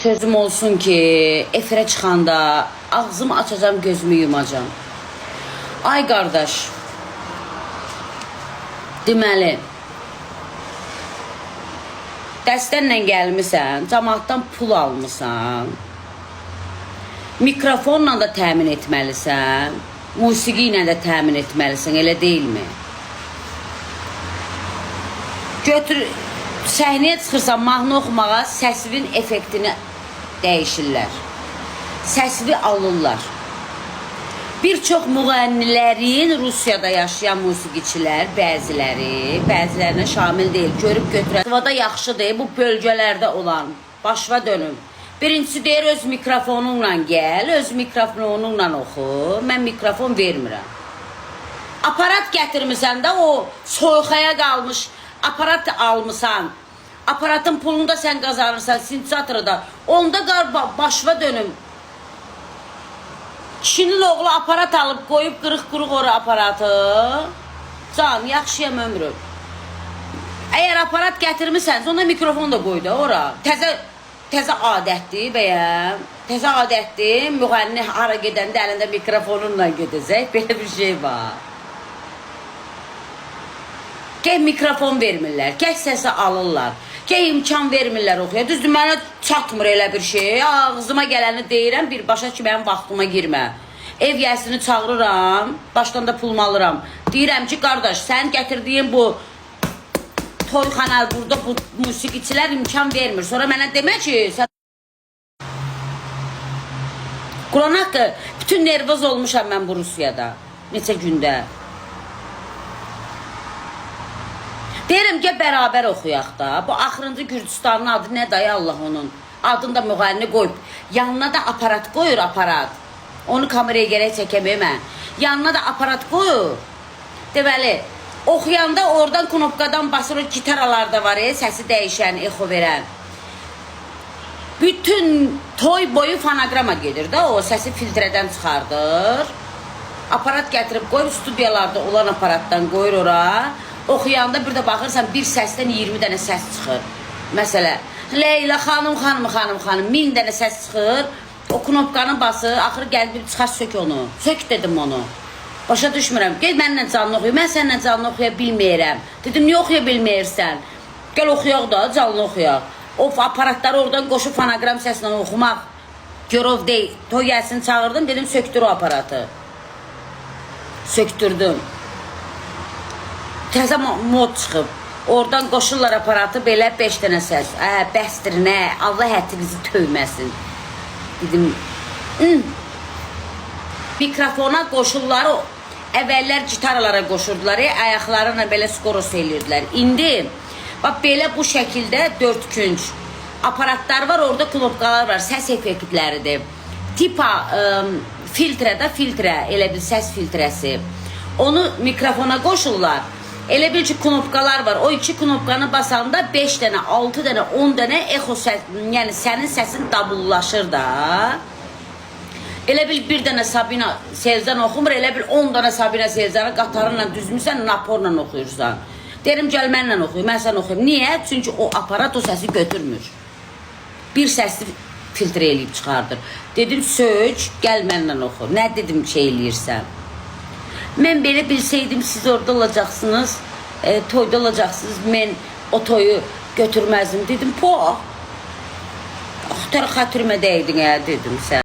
sözüm olsun ki, efirə çıxanda ağzımı açacağım, gözümü yumacağım. Ay qardaş, deməli, dəstənlə gəlmisən, cəmaatdan pul almısan, mikrofonla da təmin etməlisən, musiqi ilə də təmin etməlisən, elə deyilmi? Götür, səhnəyə çıxırsan, mahnı oxumağa səsivin effektini dəyişirlər. Səsivi alırlar. Bir çox müğənnilərin Rusiyada yaşayan musiqiçilər, bəzilərinə şamil deyil, görüb götürən. Sıvada yaxşıdır, bu bölgələrdə olan, başva dönüm. Birincisi deyir, öz mikrofonunla gəl, öz mikrofonunla oxu, mən mikrofon vermirəm. Aparat gətirmirsən də o soyuqaya qalmış, aparat almısan, aparatın pulunu da sən qazanırsan, sintezatorda, onda başva dönüm. Kişinin oğlu aparat alıb qoyub qırıq-qırıq ora aparatı. Can, yaxşıyam ömrüm. Əgər aparat gətirmirsənsə, onda mikrofon da qoy da ora. Təzə adətdir bəyəm. Təzə adətdir, müğənni hara gedəndə əlində mikrofonunla gedəcək. Belə bir şey var. Gəh mikrofon vermirlər, gəh səsi alırlar. Gəh imkan vermirlər oxuya. Düzdür, mənə çatmır elə bir şey. Ağzıma gələni deyirəm, birbaşa ki, mənim vaxtıma girmə. Ev yəsini çağırıram, başdan da pulumu alıram. Deyirəm ki, qardaş, sən gətirdiyin bu toyxana, burada bu musiqiçilər imkan vermir. Sonra mənə demə ki, sən... Quran haqqı, bütün nervoz olmuşam mən bu Rusiyada. Neçə gündə. Deyirəm ki, bərabər oxuyaq da. Bu axırıncı Gürcistanın adı nə dayı Allah onun? Adını da müğənni qoyub. Yanına da aparat qoyur, aparat. Onu kameraya gərək çəkəməyəm. Yanına da aparat qoyur. Deməli, oxuyanda oradan knopkadan basır, o gitaralar da var, səsi dəyişən, exo verən. Bütün toy boyu fonograma gedir də, o səsi filtrədən çıxardır. Aparat gətirib qoyur, studiyalarda olan aparatdan qoyur ora. Oxuyanda bir də baxırsan, bir səsdən 20 dənə səs çıxır. Məsələ, Leyla xanım, 1000 dənə səs çıxır. O knopkanı basır, axırı gəlib çıxar, sök onu. Sök dedim onu. Başa düşmürəm. Gel mənlə canlı oxuyor. Mən sənlə canlı oxuya bilməyirəm. Dedim, niyə oxuya bilməyirsən? Gəl oxuyaq da, canlı oxuyaq. O aparatları oradan qoşub fonogram səslə oxumaq görov deyil. Toy gəlsin çağırdım, dedim, söktür o aparatı. Söktürdüm. Təzə mod çıxıb. Oradan qoşurlar aparatı, belə 5 dənə səs. Bəsdir, nə? Allah hətinizi tövməsin. Dedim, mikrofona qoşurlar, əvvəllər gitaralara qoşurdular, ayaqlarına belə skoros eləyirdilər. İndi, bax, belə bu şəkildə 4 künc aparatlar var, orada knopkalar var, səs effektləridir. Tipa filtrədə filtrə, elə bir səs filtrəsi. Onu mikrofona qoşurlar. Elə bir ki, knopkalar var. O 2 knopkanı basanda 5 dənə, 6 dənə, 10 dənə exo səs, yəni sənin səsin dabullaşır da. Elə bir dənə Sabina Selzan oxumur, elə bir 10 dənə Sabina Selzanı qatarınla düzmürsən, naporla oxuyursan. Derim, gəl mənlə oxuyur, mən sən oxuyum. Niyə? Çünki o aparat o səsi götürmür. Bir səsi filtrə eləyib çıxardır. Dedim, sök, gəl mənlə oxu. Nə dedim şey eləyirsən? Mən belə bilsəydim, siz orada olacaqsınız, toyda olacaqsınız, mən o toyu götürməzdim. Dedim, po, xatırmə dəydin, dedim sən.